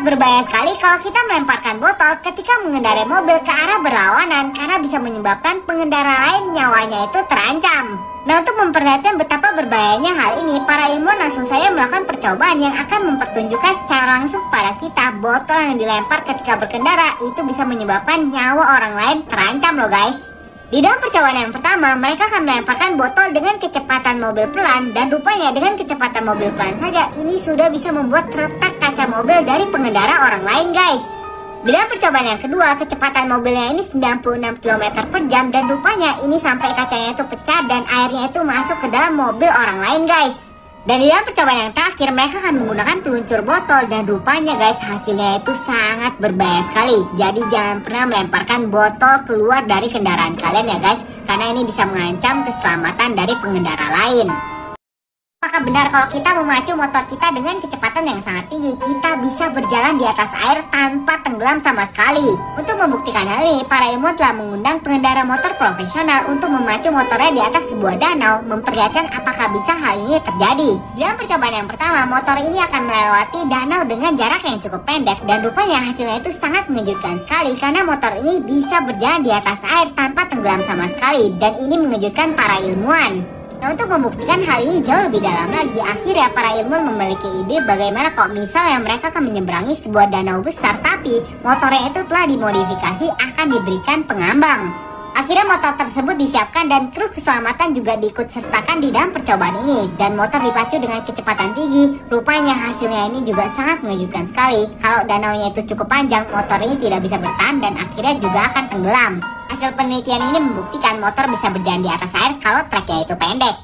berbahaya sekali kalau kita melemparkan botol ketika mengendarai mobil ke arah berlawanan karena bisa menyebabkan pengendara lain nyawanya itu terancam. Nah, untuk memperlihatkan betapa berbahayanya hal ini, para ilmuwan langsung saja melakukan percobaan yang akan mempertunjukkan secara langsung pada kita botol yang dilempar ketika berkendara itu bisa menyebabkan nyawa orang lain terancam loh guys. Di dalam percobaan yang pertama, mereka akan melemparkan botol dengan kecepatan mobil pelan dan rupanya dengan kecepatan mobil pelan saja ini sudah bisa membuat retak kaca mobil dari pengendara orang lain guys. Di dalam percobaan yang kedua, kecepatan mobilnya ini 96 km per jam dan rupanya ini sampai kacanya itu pecah dan airnya itu masuk ke dalam mobil orang lain guys. Dan di dalam percobaan yang terakhir, mereka akan menggunakan peluncur botol dan rupanya guys hasilnya itu sangat berbahaya sekali. Jadi jangan pernah melemparkan botol keluar dari kendaraan kalian ya guys, karena ini bisa mengancam keselamatan dari pengendara lain. Apakah benar kalau kita memacu motor kita dengan kecepatan yang sangat tinggi, kita bisa berjalan di atas air tanpa tenggelam sama sekali? Untuk membuktikan hal ini, para ilmuwan telah mengundang pengendara motor profesional untuk memacu motornya di atas sebuah danau, memperlihatkan apakah bisa hal ini terjadi. Dalam percobaan yang pertama, motor ini akan melewati danau dengan jarak yang cukup pendek dan rupanya hasilnya itu sangat mengejutkan sekali karena motor ini bisa berjalan di atas air tanpa tenggelam sama sekali dan ini mengejutkan para ilmuwan. Nah, untuk membuktikan hal ini jauh lebih dalam lagi, akhirnya para ilmuwan memiliki ide bagaimana kalau misalnya mereka akan menyeberangi sebuah danau besar tapi motornya itu telah dimodifikasi akan diberikan pengambang. Akhirnya motor tersebut disiapkan dan kru keselamatan juga diikut sertakan di dalam percobaan ini dan motor dipacu dengan kecepatan tinggi. Rupanya hasilnya ini juga sangat mengejutkan sekali. Kalau danaunya itu cukup panjang, motor ini tidak bisa bertahan dan akhirnya juga akan tenggelam. Hasil penelitian ini membuktikan motor bisa berjalan di atas air kalau treknya itu pendek.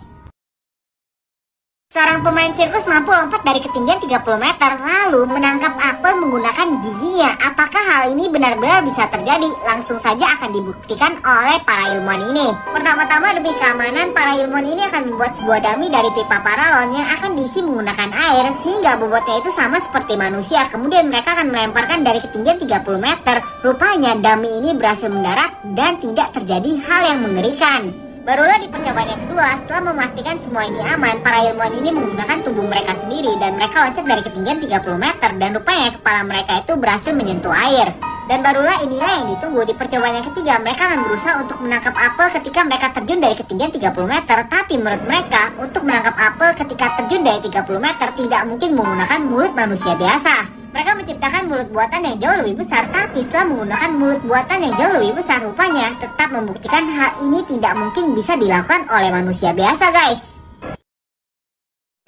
Seorang pemain sirkus mampu lompat dari ketinggian 30 meter lalu menangkap apel menggunakan giginya. Apakah hal ini benar-benar bisa terjadi? Langsung saja akan dibuktikan oleh para ilmuwan ini. Pertama-tama demi keamanan, para ilmuwan ini akan membuat sebuah dummy dari pipa paralon yang akan diisi menggunakan air sehingga bobotnya itu sama seperti manusia. Kemudian mereka akan melemparkan dari ketinggian 30 meter. Rupanya dummy ini berhasil mendarat dan tidak terjadi hal yang mengerikan. Barulah di percobaan yang kedua, setelah memastikan semua ini aman, para ilmuwan ini menggunakan tubuh mereka sendiri dan mereka loncat dari ketinggian 30 meter dan rupanya kepala mereka itu berhasil menyentuh air. Dan barulah inilah yang ditunggu. Di percobaan yang ketiga, mereka akan berusaha untuk menangkap apel ketika mereka terjun dari ketinggian 30 meter. Tapi menurut mereka, untuk menangkap apel ketika terjun dari 30 meter tidak mungkin menggunakan mulut manusia biasa. Mereka menciptakan mulut buatan yang jauh lebih besar, tapi setelah menggunakan mulut buatan yang jauh lebih besar, rupanya tetap membuktikan hal ini tidak mungkin bisa dilakukan oleh manusia biasa guys.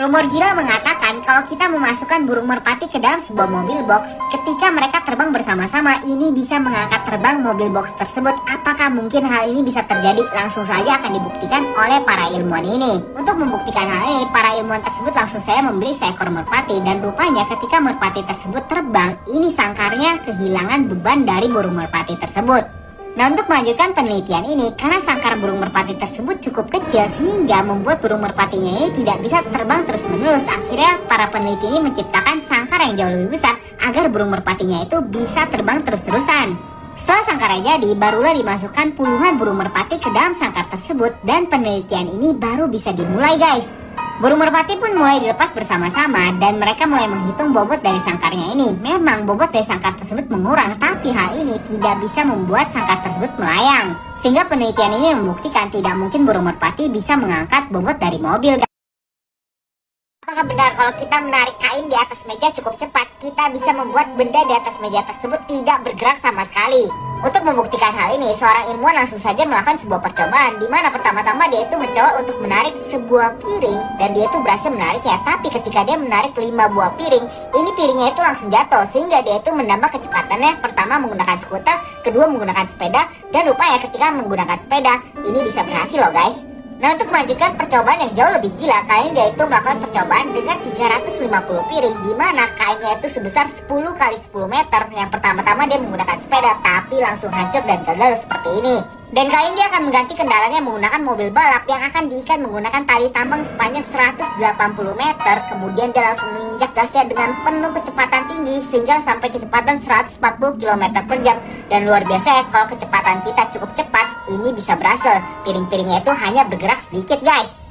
Rumor gila mengatakan kalau kita memasukkan burung merpati ke dalam sebuah mobil box, ketika mereka terbang bersama-sama, ini bisa mengangkat terbang mobil box tersebut. Apakah mungkin hal ini bisa terjadi? Langsung saja akan dibuktikan oleh para ilmuwan ini. Untuk membuktikan hal ini, para ilmuwan tersebut langsung saja membeli seekor merpati dan rupanya ketika merpati tersebut terbang, ini sangkarnya kehilangan beban dari burung merpati tersebut. Nah, untuk melanjutkan penelitian ini, karena sangkar burung merpati tersebut cukup kecil sehingga membuat burung merpatinya ini tidak bisa terbang terus-menerus. Akhirnya para peneliti ini menciptakan sangkar yang jauh lebih besar agar burung merpatinya itu bisa terbang terus-terusan. Setelah sangkarnya jadi, barulah dimasukkan puluhan burung merpati ke dalam sangkar tersebut dan penelitian ini baru bisa dimulai guys. Burung merpati pun mulai dilepas bersama-sama dan mereka mulai menghitung bobot dari sangkarnya ini. Memang bobot dari sangkar tersebut mengurang, tapi hal ini tidak bisa membuat sangkar tersebut melayang. Sehingga penelitian ini membuktikan tidak mungkin burung merpati bisa mengangkat bobot dari mobil. Apakah benar kalau kita menarik kain di atas meja cukup cepat, kita bisa membuat benda di atas meja tersebut tidak bergerak sama sekali? Untuk membuktikan hal ini, seorang ilmuwan langsung saja melakukan sebuah percobaan di mana pertama-tama dia itu mencoba untuk menarik sebuah piring dan dia itu berhasil menariknya. Tapi ketika dia menarik 5 buah piring, ini piringnya itu langsung jatuh sehingga dia itu menambah kecepatannya. Pertama menggunakan skuter, kedua menggunakan sepeda, dan rupanya ketika menggunakan sepeda ini bisa berhasil loh guys. Nah, untuk melanjutkan percobaan yang jauh lebih gila, kali ini dia itu melakukan percobaan dengan 350 piring di mana kainnya itu sebesar 10 kali 10 meter. Yang pertama-tama dia menggunakan sepeda tapi langsung hancur dan gagal seperti ini. Dan kali ini dia akan mengganti kendalanya menggunakan mobil balap yang akan diikat menggunakan tali tambang sepanjang 180 meter. Kemudian dia langsung menginjak gasnya dengan penuh kecepatan tinggi sehingga sampai kecepatan 140 km per jam. Dan luar biasa ya, kalau kecepatan kita cukup cepat, ini bisa berhasil. Piring-piringnya itu hanya bergerak sedikit guys.